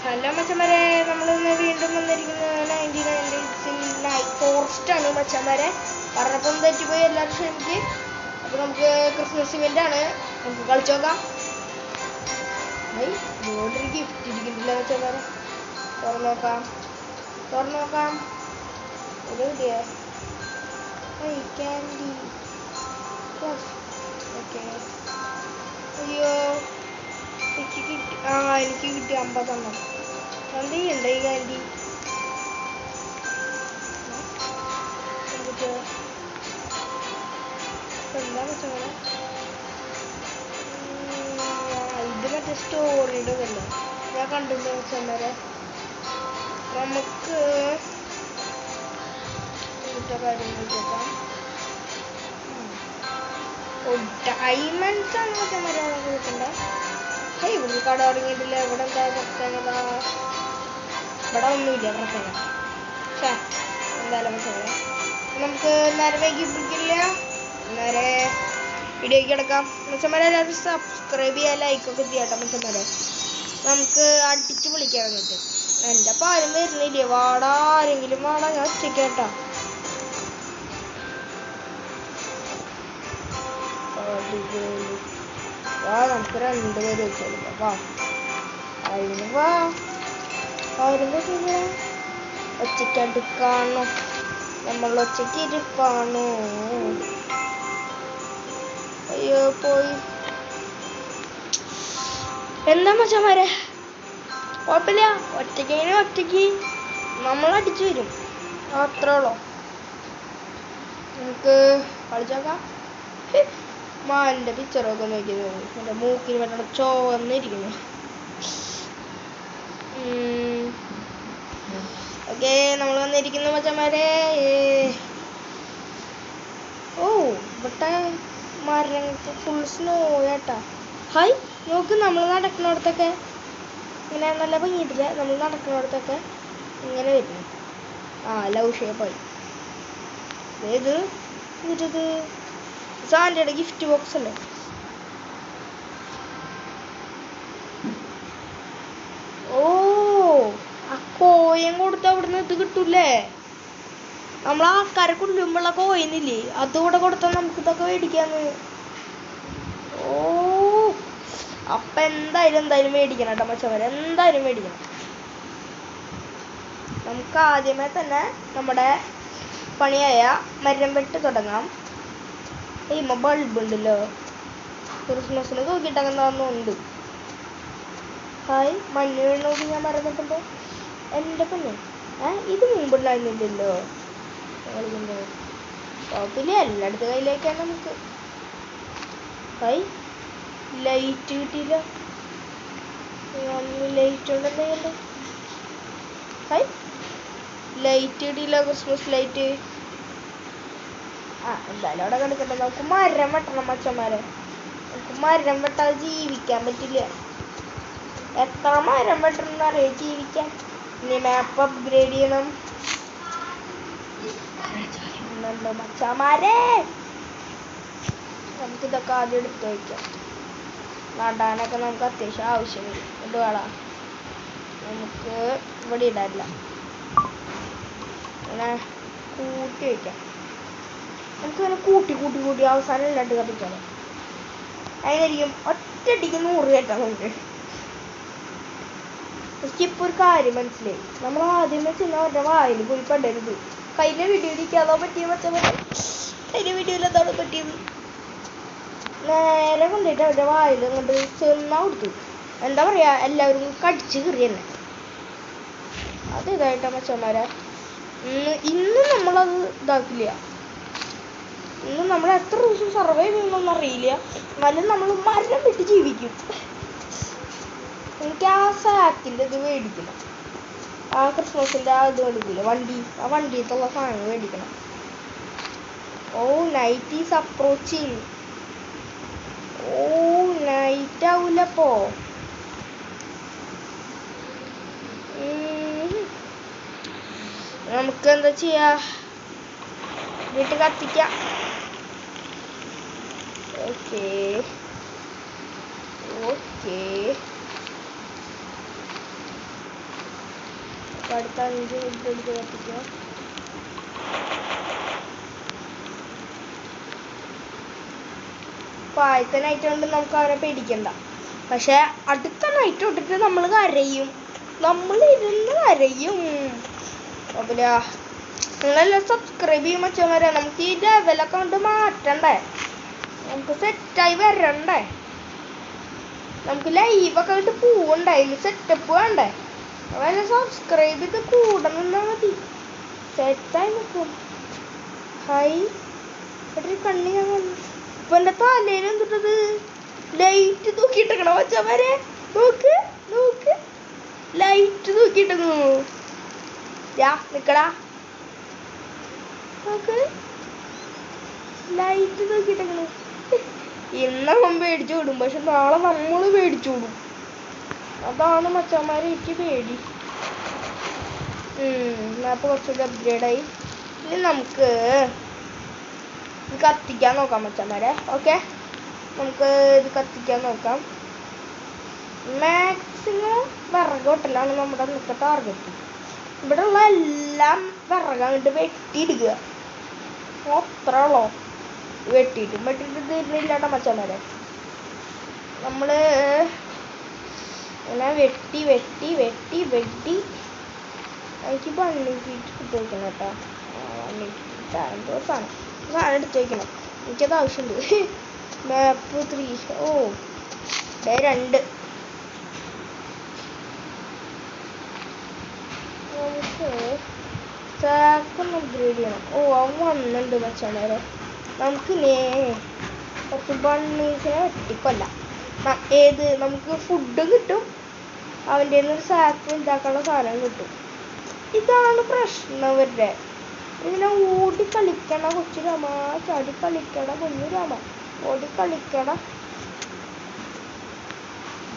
Hello മച്ചന്മാരെ, നമ്മളിന്ന് വീണ്ടും വന്നിരിക്കുന്നത് 1990s ഫോറസ്റ്റാണ് മച്ചന്മാരെ. പറഞ്ഞപ്പം തെറ്റിപ്പോയി, എല്ലാവരും ക്ഷമിക്ക്. അപ്പോൾ നമുക്ക് ക്രിസ്മസ് ഇവൻ്റ് ആണ്, നമുക്ക് കളിച്ചു നോക്കാം. ഇങ്ങോട്ടൊരു ഗിഫ്റ്റ് ഇരിക്കുന്നില്ല മച്ചന്മാരെ. തുറന്നു നോക്കാം. ഇത് കിട്ടിയേ ക്യാൻഡി. ഓക്കെ, അയ്യോ എനിക്ക് കിട്ടി. എനിക്ക് കിട്ടി 50 എണ്ണം. എന്ത് ചെയ്യണ്ടേ ഈ ക്യാൻഡി? എന്താ വെച്ചാൽ ഇത് മറ്റേ സ്റ്റോറിയുടെ തന്നെ ഞാൻ കണ്ടിട്ടുണ്ട് വെച്ചാൽ നമുക്ക് ഇങ്ങനത്തെ കാര്യങ്ങൾ കേൾക്കാം. ഡയമണ്ട്സ് ആണ് വെച്ചാൽ മര്യാദ കിട്ടണ്ടേ. ഇവിടെ കട തുടങ്ങിയിട്ടില്ല. ഇവിടെ എന്താ പ്രത്യേകത? ഇവിടെ ഒന്നുമില്ല പ്രത്യേകത. പക്ഷേ എന്തായാലും പ്രത്യേകത നമുക്ക് നേരെ വൈകി പിടിക്കില്ല. നേരെ വീഡിയോയ്ക്ക് കിടക്കാം. മച്ചന്മാരെ എല്ലാവരും സബ്സ്ക്രൈബ് ചെയ്യുക, ലൈക്കൊക്കെ ചെയ്യാട്ടോ മച്ചന്മാരെ. നമുക്ക് അടിച്ച് വിളിക്കാൻ എന്നിട്ട് എൻ്റെ അപ്പം ആരും വരുന്നില്ലേ. വാടാ, ആരെങ്കിലും വാടാ, ഞാൻ ഒറ്റയ്ക്കാട്ടോ. നമുക്ക് 2 പേര് വെച്ചെടുക്കാം. വാ, അതിന് വാ. ആരും പറ്റില്ല, ഒച്ചയ്ക്കടുക്കാണോ? നമ്മൾ ഒച്ചയ്ക്ക് ഇരിപ്പാണോ? അയ്യോ പോയി. എന്താ മച്ചന്മാരെ, കുഴപ്പമില്ല. ഒറ്റയ്ക്ക് നമ്മൾ അടിച്ചു വരും, അത്രയുള്ളൂ. നമുക്ക് കളിച്ചോക്കാം. മാലിൻ്റെ പിക്ചറൊക്കെ നോക്കിയത് എൻ്റെ മൂക്കിന് പറ്റണ ചുവന്നിരിക്കുന്നു. ഓക്കെ, നമ്മൾ വന്നിരിക്കുന്നു മച്ചന്മാരെ. ഓ, ഇവിടെ മരങ്ങൾക്ക് ഫുൾ സ്നോ ആട്ടാ. ഹായ്, നോക്ക്, നമ്മൾ നടക്കുന്നിടത്തൊക്കെ ഇങ്ങനെ നല്ല ഭംഗിയിട്ടില്ല. നമ്മൾ നടക്കുന്നിടത്തൊക്കെ ഇങ്ങനെ വരുന്നു. ലവ് ഷേപ്പായി. ഇത് സാൻഡയുടെ ഗിഫ്റ്റ് ബോക്സ് അല്ലേ? ഓ, ആ കോയിൻ കൊടുത്ത അവിടുന്ന് ഇത് കിട്ടൂലേ? നമ്മൾ ആൾക്കാരെ കൊല്ലുമ്പോഴുള്ള കോയിനില്ലേ, അതുകൂടെ കൊടുത്താൽ നമുക്ക് ഇതൊക്കെ മേടിക്കാന്ന്. ഓ, അപ്പം എന്തായാലും മേടിക്കണം കേട്ടോ മച്ചവരെ, എന്തായാലും മേടിക്കണം. നമുക്ക് ആദ്യമേ തന്നെ നമ്മുടെ പണിയായ മരം വെട്ട് തുടങ്ങാം. ബൾബ് ഉണ്ടല്ലോ, ക്രിസ്മസിന് തൂക്കിയിട്ടങ്ങുണ്ട്. ഹായ്, മഞ്ഞ് വീണോക്കി ഞാൻ മറന്നിട്ടുണ്ട്. എൻ്റെ പെണ്ണ് ഇത് മുമ്പുണ്ടായിരുന്നില്ലല്ലോ. കുഴപ്പമില്ല, എല്ലായിടത്തും കയ്യിലേക്കാണ് നമുക്ക്. ഹായ്, ലൈറ്റ് കിട്ടിയില്ല. ലൈറ്റ് ഉണ്ടെന്തെങ്കിലും. ഹായ്, ലൈറ്റ് കിട്ടിയില്ല, ക്രിസ്മസ് ലൈറ്റ്. എന്തായാലും അവിടെ കിടക്കട്ടെ. നമുക്ക് മരം വെട്ടണം മച്ചന്മാരെ. നമുക്ക് മരം വെട്ടാതെ ജീവിക്കാൻ പറ്റില്ല. എത്ര മരം വെട്ടണം എന്നറിയാം ജീവിക്കാൻ. ഇനി മാപ്പ് അപ്ഗ്രേഡ് ചെയ്യണം. മച്ചന്മാരെ, നമുക്കിതൊക്കെ ആദ്യം എടുത്ത് വയ്ക്കാം. നടാനൊക്കെ നമുക്ക് അത്യാവശ്യം ആവശ്യം വരും. ഇത് വേണം, നമുക്ക് ഇവിടെ ഇടാനില്ല. അങ്ങനെ കൂട്ടി വയ്ക്കാം. നമുക്കിങ്ങനെ കൂട്ടി അവസാനം ഇല്ലാണ്ട് കത്തിച്ചാലോ. അതിനായിരിക്കും ഒറ്റയടിക്ക് 100 കയറ്റാൻ നമുക്ക്. എനിക്കിപ്പോൾ ഒരു കാര്യം മനസ്സിലായി. നമ്മൾ ആദ്യമേ ചെന്ന് അവരുടെ വായിൽ പോയി പെടരുത്. കഴിഞ്ഞ വീഡിയോയിലേക്ക് അതോ പറ്റിയത് മച്ചന്മാരെ, കഴിഞ്ഞ വീഡിയോയിൽ അതാണ് പറ്റിയത്. നേരെ കൊണ്ടിട്ട് അവരുടെ വായിൽ കൊണ്ട് ചെന്നാ കൊടുത്തു. എന്താ പറയാ, എല്ലാവരും കടിച്ച് കീറി തന്നെ. അത് ഇതായിട്ടാ മച്ചന്മാരെ. ഇന്നും നമ്മളത് ഇതാക്കില്ല. ഇന്ന് നമ്മൾ എത്ര ദിവസം സർവൈവ് ചെയ്യുന്നൊന്നും അറിയില്ല. എന്നാലും നമ്മൾ മരം വിട്ട് ജീവിക്കും. എനിക്ക് ആ സാക്കിൻ്റെ ഇത് മേടിക്കണം. ആ ക്രിസ്മസിൻ്റെ ആ ഇത് മേടിക്കില്ല, വണ്ടിയത്തുള്ള സാധനങ്ങൾ മേടിക്കണം. Oh, night is approaching. Oh, night ആവൂലപ്പോ. നമുക്ക് എന്താ ചെയ്യാ, വീട്ടിൽ കത്തിക്കാം. ഓക്കെ, അടുത്ത 5 മിനിറ്റ് എടുത്ത് കത്തിക്കാം. ആദ്യത്തെ നൈറ്റ് കൊണ്ട് നമുക്ക് അവരെ പേടിക്കണ്ട. പക്ഷെ അടുത്ത നൈറ്റ് തൊട്ടിട്ട് നമ്മൾ കരയും, നമ്മൾ ഇരുന്ന് കരയും. അപ്പൊ നിങ്ങളെല്ലാം സബ്സ്ക്രൈബ് ചെയ്യും മച്ചന്മാരെ. നമുക്ക് ഈ ലെവലൊക്കെ കൊണ്ട് മാറ്റണ്ടേ, നമുക്ക് സെറ്റായി വരണ്ടേ, നമുക്ക് ലൈവൊക്കെ ആയിട്ട് പോവണ്ടേ, അതിന് സെറ്റപ്പ് വേണ്ടേ. അവരെ സബ്സ്ക്രൈബ് ചെയ്ത് കൂടെ നിന്നാൽ മതി, സെറ്റായി നിൽക്കും. ഹൈ ഒരു കണ്ണി ഞാൻ വന്നു. ഇപ്പൊ എന്റെ തലയിൽ എന്തിട്ടത് ലൈറ്റ് തൂക്കിയിട്ടേക്കണ മച്ചന്മാരെ. നോക്ക് നോക്ക്, ലൈറ്റ് തൂക്കിയിട്ടു. നിക്കടാ, നോക്ക് ലൈറ്റ് തൂക്കിയിട്ടേക്കണു. ഇന്നവൻ പേടിച്ചു വിടും, പക്ഷെ നാളെ നമ്മൾ പേടിച്ചു വിടും. അതാണ് മച്ചന്മാരെ എനിക്ക് പേടി. അപ്പൊ കുറച്ചുകൂടി അപ്ഗ്രേഡായി. ഇനി നമുക്ക് കത്തിക്കാൻ നോക്കാം മച്ചന്മാരെ. ഓക്കെ, നമുക്ക് ഇത് കത്തിക്കാൻ നോക്കാം. മാക്സിമം വിറക് വെട്ടലാണ് നമ്മുടെ ഇന്നത്തെ ടാർഗറ്റ്. ഇവിടെ ഉള്ള എല്ലാം വിറക് അങ്ങോട്ട് വെട്ടിയിടുക, അത്ര ഉള്ളോ. വെട്ടിയിട്ട് തീർന്നില്ലാട്ടോ മച്ചന്മാരെ. നമ്മൾ ഇങ്ങനെ വെട്ടി വെട്ടി വെട്ടി വെട്ടി എനിക്ക് ബണ്ണി ഫീറ്റ് എടുത്ത് വയ്ക്കണം കേട്ടോ. ബണ്ണി ഫീറ്റ് എന്തോ സാധനം എടുത്ത് വയ്ക്കണം, എനിക്കത് ആവശ്യമുണ്ട്. മാപ്പ് 3 2 നമുക്ക് ചാക്കൊന്ന് അപ്ഗ്രേഡ് ചെയ്യണം. അവൻ വന്നിട്ടുണ്ട് മച്ചന്മാരെ. നമുക്ക് കുറച്ച് ബണ്ണീസിനെ വെട്ടിക്കൊല്ലാം. ഏത് നമുക്ക് ഫുഡ് കിട്ടും, അവൻ്റെ ഒരു സാക്ക് ഉണ്ടാക്കാനുള്ള സാധനം കിട്ടും. ഇതാണ് പ്രശ്നം ഇവരുടെ. ഇങ്ങനെ ഓടി കളിക്കണ കൊച്ചു രാമ, ചാടി കളിക്കണ കുഞ്ഞു രാമ, ഓടി കളിക്കണ.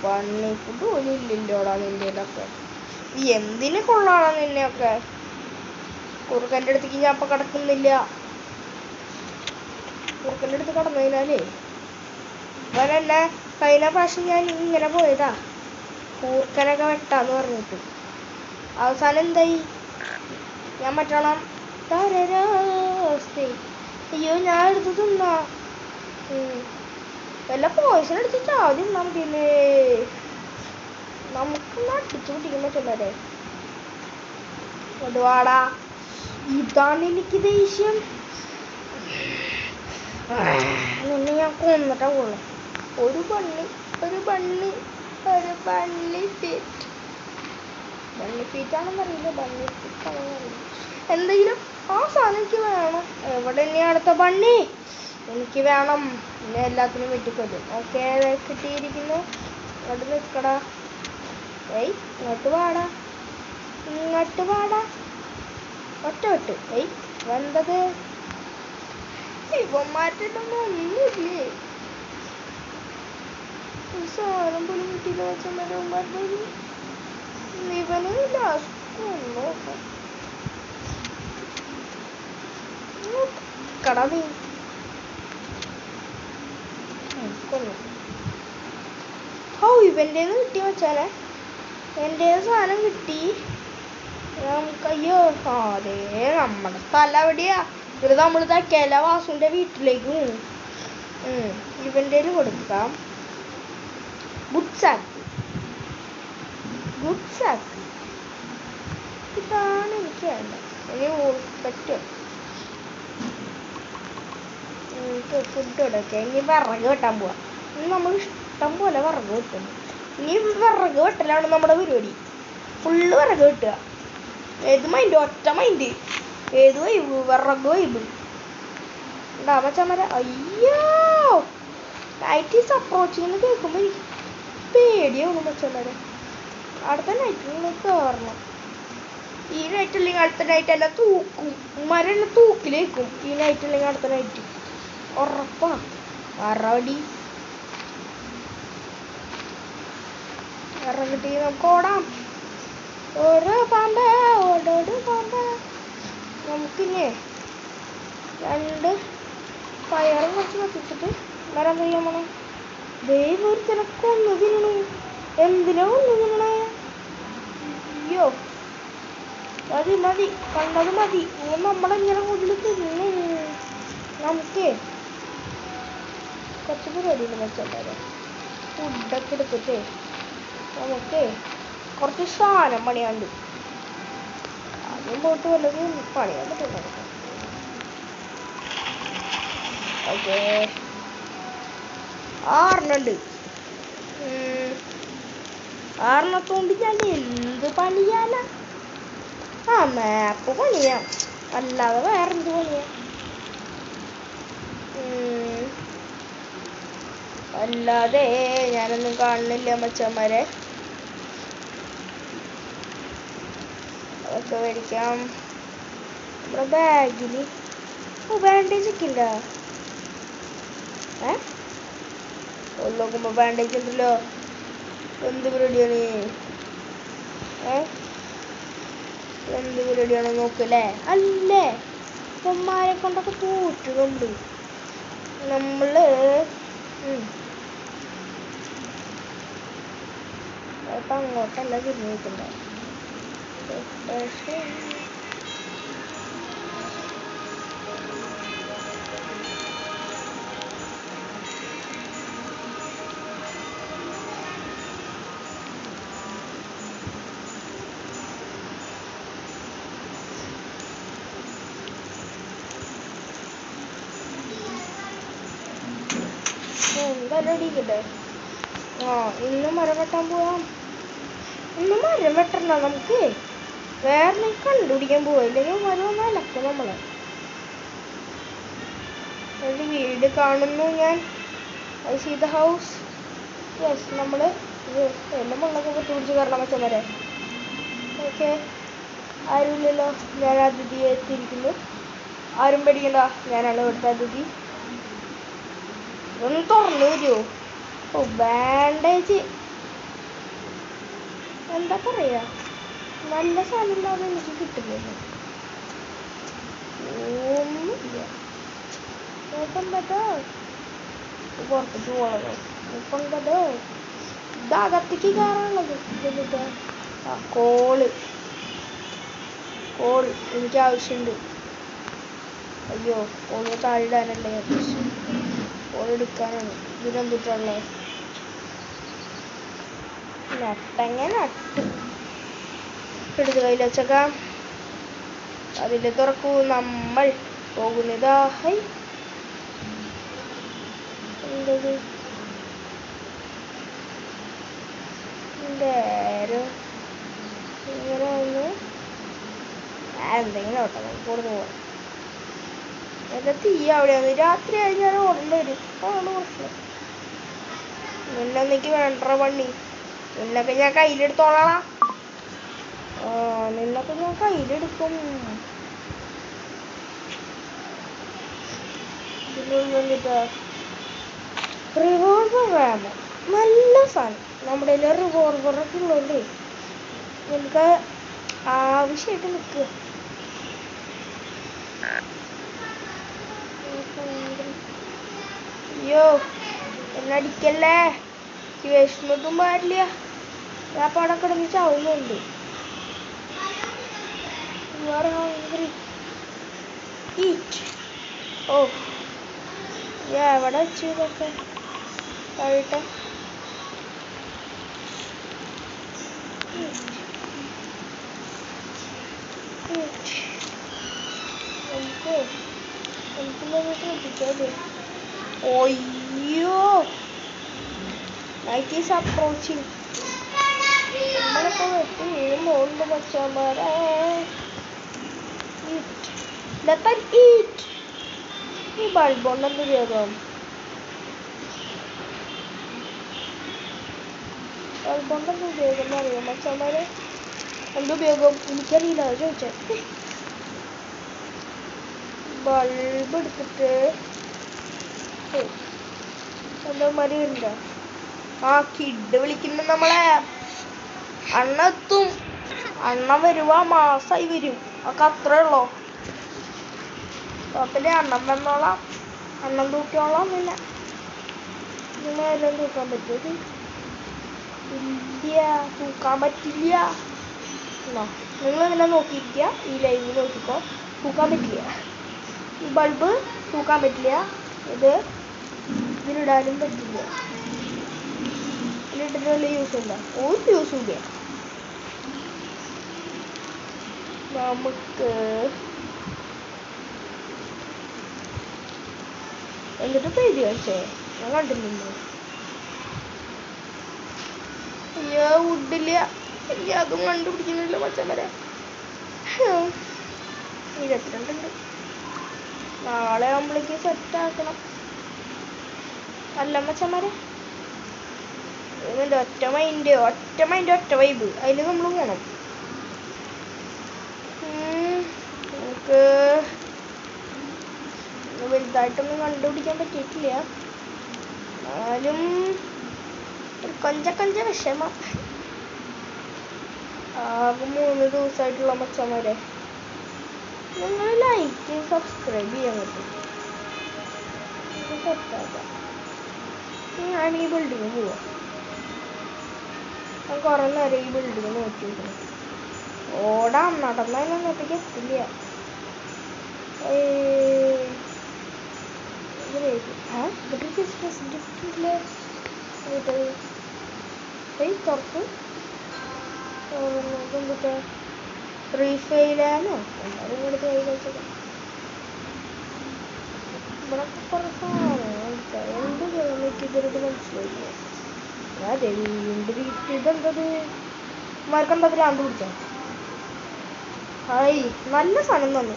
ബണ്ണി ഫുഡ് പോലും ഇല്ലല്ലോടാ നിൻ്റെയിലൊക്കെ. എന്തിനു കൊള്ളാണ് നിന്നെയൊക്കെ. കുറുക്കൻ്റെ അടുത്തേക്ക് ഞാൻ ഇപ്പം കിടക്കുന്നില്ല. കുറുക്കൻ്റെ അടുത്ത് കടന്നു കഴിഞ്ഞാലേ ഇവനെന്നെ കഴിഞ്ഞ പ്രാവശ്യം ഞാൻ ഇങ്ങനെ പോയതാ കൂർക്കനൊക്കെ വെട്ടാന്ന് പറഞ്ഞിട്ട്. അവസാനം എന്തായി, ഞാൻ മറ്റോണം അയ്യോ ഞാൻ എടുത്ത് തിന്നാ. വല്ല പോയിസൺ എടുത്ത് ചാതി തിന്നാൻ മതിയല്ലേ. നമുക്കൊന്ന് അടിച്ചു പിടിക്കാൻ പറ്റില്ലേ. ഒരുപാടാ, ഇതാണ് എനിക്ക് ദേഷ്യം. നിന്നെ ഞാൻ കൊന്നിട്ടാ കൊള്ളു. ഒരു ബണ്ണി ഫീറ്റാണെന്ന് അറിയില്ല, ബണ്ണി ഫീറ്റ് ആണെന്ന് അറിയില്ല. എന്തെങ്കിലും ആ സാധനം എനിക്ക് വേണം. എവിടെ ഇനി അടുത്ത ബണ്ണി എനിക്ക് വേണം. പിന്നെ എല്ലാത്തിനും വെട്ടിക്കൊല്ലും. ഓക്കെ, കിട്ടിയിരിക്കുന്നു. ഇങ്ങോട്ട് നിൽക്കടാ. ഇങ്ങോട്ട് പാടാ, ഇങ്ങോട്ട് പാടാ. ഒറ്റ വെട്ട്. വെന്തത് ഇവന്മാറ്റൊന്നും ഒന്നുമില്ലേ. സാധനം പോലും കിട്ടിയില്ല വെച്ചാൽ ഇവന് ലാസ്റ്റ് നോക്കാം. കട നീ ഇവൻ്റെന്ന് കിട്ടി വെച്ചാലേ, എൻ്റെ സാധനം കിട്ടി. അയ്യോ അതെ, നമ്മുടെ സ്ഥലം എവിടെയാ. ഇത് നമ്മൾ തക്കേല വാസുവിൻ്റെ വീട്ടിലേക്ക് പോകും. ഇവൻ്റെ കൊടുക്കാം. ഗുഡ് സാക്ക് ഇതാണ് എനിക്ക് വേണ്ടത്. ഇനി പറ്റും ഫുഡ് കൊടുക്കുക. ഇനി വിറക് വെട്ടാൻ പോവാം. ഇനി നമ്മൾ ഇഷ്ടം പോലെ വിറക് വെട്ടുന്നു. ഇനി വിറക് വെട്ടലാണ് നമ്മുടെ പരിപാടി. ഫുള്ള് വിറക് വെട്ടുക. ഏത് മൈൻഡ്, ഒറ്റ മൈൻഡ്, ഏത് വൈബ്, വിറക് വൈബ് ഉണ്ടാമച്ചമ്മര. അയ്യോ നൈറ്റ് ഈസ് അപ്രോച്ചിങ് എന്ന് കേൾക്കുമ്പോൾ എനിക്ക് പേടിയാവുന്നു മച്ചമ്മരെ. അടുത്ത നൈറ്റ് കയറണം. ഈ നൈറ്റ് അല്ലെങ്കിൽ അടുത്ത നൈറ്റ് എല്ലാം തൂക്കും, മരെല്ലാം തൂക്കിലേക്കും. ഈ നൈറ്റ് അല്ലെങ്കിൽ അടുത്ത നൈറ്റ് ഉറപ്പാ. അറടി ഇറങ്ങിട്ട് നമുക്ക് ഓടാം. ഓരോ പാമ്പ്, ഓടോട് പാമ്പ്. നമുക്കില്ലേ 2 പയറും കുറച്ച് കത്തിച്ചിട്ട് വരാൻ കഴിയാൻ പോണേ. ദൈവം ഒരു തിരക്കൊന്നു തിന്നണു. എന്തിനാ ഒന്നു തിന്നണേ. അയ്യോ മതി മതി, കണ്ടത് മതി. നമ്മളെങ്ങനെ കൂടുതൽ തിന്നു. നമുക്ക് കുറച്ച് പരിപാടിയുണ്ട് വെച്ചാൽ ഫുഡൊക്കെ എടുത്തിട്ട് നമുക്ക് കുറച്ച് സാധനം പണിയാണ്ട്. ആദ്യം പോയിട്ട് വല്ലതും പണിയാൻ പറ്റുന്നുണ്ട്. ഓക്കെ, 6 6 ഞാൻ എന്ത് പണിയാനാ? മാപ്പ് പണിയാം, അല്ലാതെ വേറെന്ത് പണിയാ? അല്ലാതെ ഞാനൊന്നും കാണുന്നില്ല മച്ചന്മാരെ. അതൊക്കെ മേടിക്കാം. നമ്മുടെ ബാഗിൽ ബാൻഡേജ് ഒക്കെ ഉണ്ടോ? നോക്കുമ്പോ ബാൻഡേജ് ഉണ്ടല്ലോ. എന്ത് പരിപാടിയാണ്? എന്ത് പരിപാടിയാണ് നോക്കല്ലേ? അല്ലേ ഉമ്മാരെ കൊണ്ടൊക്കെ പോറ്റുന്നുണ്ട് നമ്മള്. അപ്പൊ അങ്ങോട്ടല്ല തിരിഞ്ഞു നിൽക്കണ്ടേ? എന്തായാലും അടിക്കട്ടെ. ഇന്ന് മരം വെട്ടാൻ പോവാം. ഇന്ന് മരം വെട്ടണ്ട, നമുക്ക് വേറെ കണ്ടുപിടിക്കാൻ പോവാ. ഇല്ലെങ്കിൽ മരം ഒന്നും അലക്കും നമ്മള്. ഒരു വീട് കാണുന്നു ഞാൻ. I see the house. Yes, നമ്മള് എല്ലാം മുള്ളൊക്കെ പൊട്ടിപ്പിടിച്ച് കയറണം വെച്ചാൽ വരെ. ഓക്കെ, ആരുമില്ലല്ലോ. ഞാൻ അതിഥിയെ എത്തിയിരിക്കുന്നു. ആരും പേടിക്കണ്ട, ഞാനാണ് ഇവിടുത്തെ അതിഥി. ഒന്ന് തുറന്നു തരുമോ? ബാൻഡേജ് എന്താ പറയാ, നല്ല സാധനം ഇല്ലാതെ എനിക്ക് കിട്ടുന്നില്ല. ഒന്നുമില്ല. നോക്കണ്ടോ പുറത്തേക്ക് പോകണോ? നോക്കണ്ടോ ഇതകത്തേക്ക് കയറാനുള്ളത്. കോള് എനിക്ക് ആവശ്യമുണ്ട്. അയ്യോ, കോള് താഴിടാനല്ലേ ആവശ്യം. കോൾ എടുക്കാനാണ്. ഇതിനെന്തിട്ടുള്ളത്? നട്ടങ്ങ നട്ടു എടുത്ത് കയ്യിൽ വെച്ചേക്കാം. അതിൽ തുറക്കൂ. നമ്മൾ പോകുന്നതാ. ഹൈ, എന്തത്? എന്തായാലും ഇങ്ങനെ ഒന്ന് എന്തെങ്കിലും ഓട്ടെ, നമുക്ക് കൊടുന്ന് പോകാം. എൻ്റെ തീ അവിടെയാണ്. രാത്രി കഴിഞ്ഞാൽ ഓടേണ്ടി വരും. അതാണ് പ്രശ്നം. നിന്നെന്നേക്ക് വേണ്ട പണി. നിന്നൊക്കെ ഞാൻ കയ്യിലെടുത്തോളാം. നിന്നൊക്കെ ഞാൻ കയ്യിലെടുക്കും. റിവോൾവർ വേണം, നല്ല സാധനം. നമ്മുടെ റിവോൾവറൊക്കെ ഉള്ളതുകൊണ്ട് നമുക്ക് ആവശ്യമായിട്ട് നിൽക്കുക. അയ്യോ, എന്നടിക്കല്ലേ. വിഷമൊന്നും പാടില്ല. ഞാൻ പടം കിടന്ന് ചാവുന്നുണ്ട്. എവിടെ വെച്ചു ഇതൊക്കെ? കഴിട്ടെ. ശ്രദ്ധിക്കാതെ. ഒയ്യോ, നൈറ്റ് ഈസ് അപ്രോച്ചിങ്. നമ്മളിപ്പോ വെട്ടി വീഴുമ്പോണ്ട് മച്ചാന്മാരെ. ഈ ബൾബ് കൊണ്ട് എന്ത് ഉപയോഗം? ബൾബ് കൊണ്ട് എന്ത് ഉപയോഗം എന്ന് അറിയാം മച്ചാന്മാരെ? എന്തുപയോഗം എനിക്കറിയില്ല, ചോദിച്ചേ. ബൾബ് എടുത്തിട്ട് എന്താ മതി വരുന്നുണ്ടോ? കിഡ് വിളിക്കുന്നു നമ്മളെ. അണ്ണ എത്തും. അണ്ണ വരുവാ, മാസായി വരും. ഒക്കെ അത്രേ ഉള്ളോ. കുഴപ്പമില്ല, അണ്ണം വന്നോളാം, അണ്ണം തൂക്കിയോളാം. പിന്നെ എല്ലാം തൂക്കാൻ പറ്റും? ഇല്ല, തൂക്കാൻ പറ്റില്ല. നിങ്ങൾ ഇങ്ങനെ നോക്കിയിരിക്കുക, ഈ ലൈവ് നോക്കിക്കോ. തൂക്കാൻ പറ്റില്ല, ഈ ബൾബ് തൂക്കാൻ പറ്റില്ല, ഇത് ഇതിലിടാനും പറ്റില്ല. ഇതിലിട്ടിട്ട് വല്ല യൂസ് ഉണ്ടോ? ഒരു യൂസും ഇല്ല. നമുക്ക് എന്നിട്ട് പേര് കാണിച്ചേ, ഞാൻ കണ്ടില്ലല്ലോ. അയ്യോ വുഡില്ല, എനിക്ക് അതും കണ്ടുപിടിക്കുന്നില്ല മച്ചന്മാരെ. 22 ഉണ്ട്. നാളെ ആകുമ്പോഴേക്ക് സെറ്റാക്കണം. അല്ല മച്ചന്മാരെ, ഒറ്റ മൈൻഡ് ഒറ്റ വൈബ്, അതിൽ നമ്മൾ പോണം. നമുക്ക് വലുതായിട്ടൊന്നും കണ്ടുപിടിക്കാൻ പറ്റിയിട്ടില്ല, എന്നാലും ഒരു കൊഞ്ച വിഷമം. ആകെ 3 ദിവസമായിട്ടുള്ള മച്ചന്മാരെ, നിങ്ങൾ ലൈക്ക് സബ്സ്ക്രൈബ് ചെയ്യാൻ പറ്റും. സെറ്റാക്കാം. ഞാൻ ഈ ബിൽഡിങ് പോവാം. ഞാൻ കുറേ നേരം ഈ ബിൽഡിങ് നോക്കിയിരിക്കണം. ഓടാൻ നടന്നാലും അങ്ങോട്ടേക്ക് എത്തില്ല. തുറക്കും എന്തിട്ടാ റീഫെയിലാനോ എല്ലാവരും കൂടി കൈ വെച്ചത്. ഇവിടെ കുറേ സാധനം എന്ത് എനിക്ക് ഇതൊരു മനസ്സിലായില്ല. അതെ വീണ്ടും ഇതെന്തത് മരക്കെന്താ ഭ്രാന്ത് പിടിച്ചോ? ഹായ്, നല്ല സാധനം തന്നു.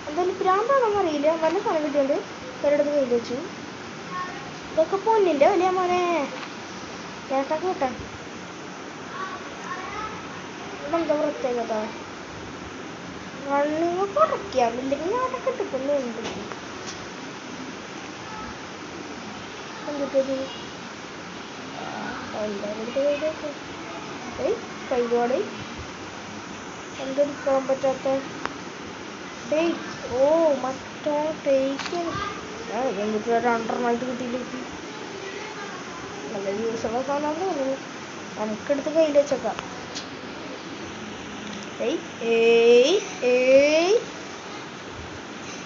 എന്തായാലും ഭ്രാന്താണെന്ന് അറിയില്ല, നല്ല സാധനം കിട്ടിയോണ്ട് ഒരിടത്ത് കയ്യിൽ വെച്ചു. ഇതൊക്കെ പൊന്നിൻ്റെ വലിയ മോനെ, കേട്ടാ ഇതെന്താ പ്രത്യേകത? നിങ്ങൾ കുറയ്ക്കാം, ഇല്ലെങ്കിൽ ഞാനൊക്കെ ഇട്ടിക്കുന്നുണ്ട്. എന്തിട്ടത് കൈകോടെ എന്തെടുക്കാൻ പറ്റാത്ത ടേക്ക്. ഓ മറ്റോ ടേക്ക് എന്നിട്ട് 2 കിട്ടിയിലേക്ക്. നല്ല യൂസുള്ള സാധനമാണെന്ന് തോന്നുന്നു. നമുക്കെടുത്ത് കയ്യിൽ വെച്ചേക്കാം.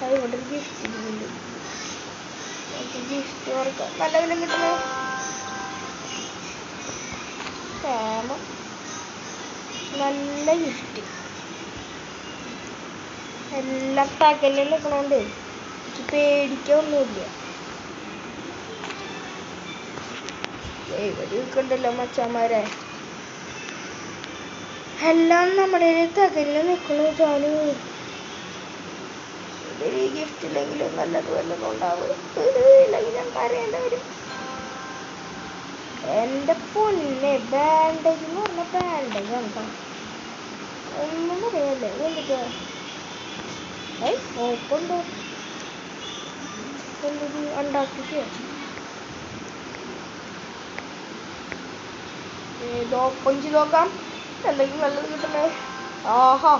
അതുകൊണ്ട് ഗിഫ്റ്റ് ഇടുന്നുണ്ട്. ഗിഫ്റ്റ് വർക്ക് നല്ല വില കിട്ടുന്നു. നല്ല ഗിഫ്റ്റ് എല്ലാം പാക്കറ്റിൽ നിൽക്കണോണ്ട് എനിക്ക് പേടിക്കൊന്നുമില്ല. ഇവിടെ നിൽക്കണ്ടല്ലോ മച്ചന്മാരെ, എല്ലാം നമ്മുടെ തകലിൽ നിൽക്കണു. ചാനു ഇതൊരു ഗിഫ്റ്റ് ഇല്ലെങ്കിലും നല്ലത് വല്ലതും ഉണ്ടാവും, ഇല്ലെങ്കിൽ ഞാൻ കരയേണ്ട വരും. എൻ്റെ പൊന്നെ, ബാൻഡേജ് എന്ന് പറഞ്ഞ ബാൻഡേജ് ആണ്. ഒന്നും പറയല്ലേ. എന്നിട്ട് ഓപ്പുണ്ടോ എന്നത് ഉണ്ടാക്കിക്കോ. ഏത് ഓപ്പൺ ചെയ്ത് നോക്കാം, എന്തെങ്കിലും നല്ലത് കിട്ടണേ. ആഹാ,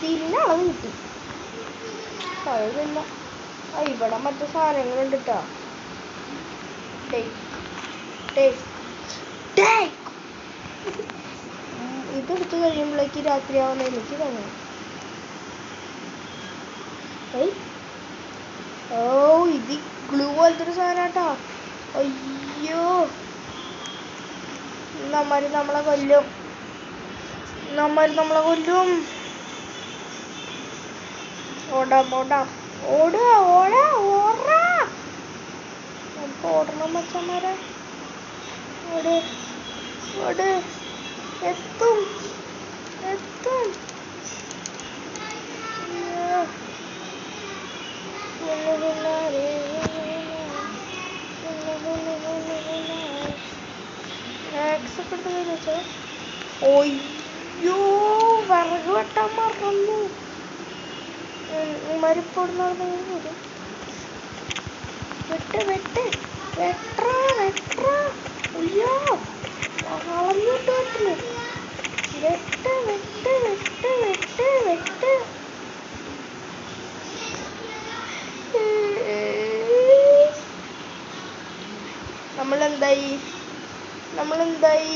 തിരിഞ്ഞളവ് കിട്ടി. കഴിവില്ല. ഇവിടെ മറ്റു സാധനങ്ങളുണ്ട് കേട്ടോ. ഇതെടുത്ത് കഴിയുമ്പോഴേക്ക് രാത്രിയാവുന്ന എനിക്ക് തോന്നുന്നു. ഓ ഇത് ഗ്ലൂ പോലത്തെ ഒരു സാധനം കേട്ടോ. അയ്യോ, നമ്മളെ കൊല്ലും. ഓടാം നമുക്ക് ഓടണം മച്ചന്മാരെ. എത്തും. ഒയ്യോ, വിറക് വെട്ടാൻ മറന്നു. മരിപ്പോടുന്ന അയ്യോ വളഞ്ഞിട്ട് വെട്ടില്ലേ. വെട്ട് നമ്മളെന്തായി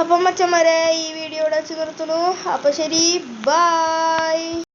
അപ്പം മച്ചന്മാരെ ഈ വീഡിയോ ഇവിടെ വെച്ച് നിർത്തുന്നു. അപ്പോൾ ശരി, ബൈ.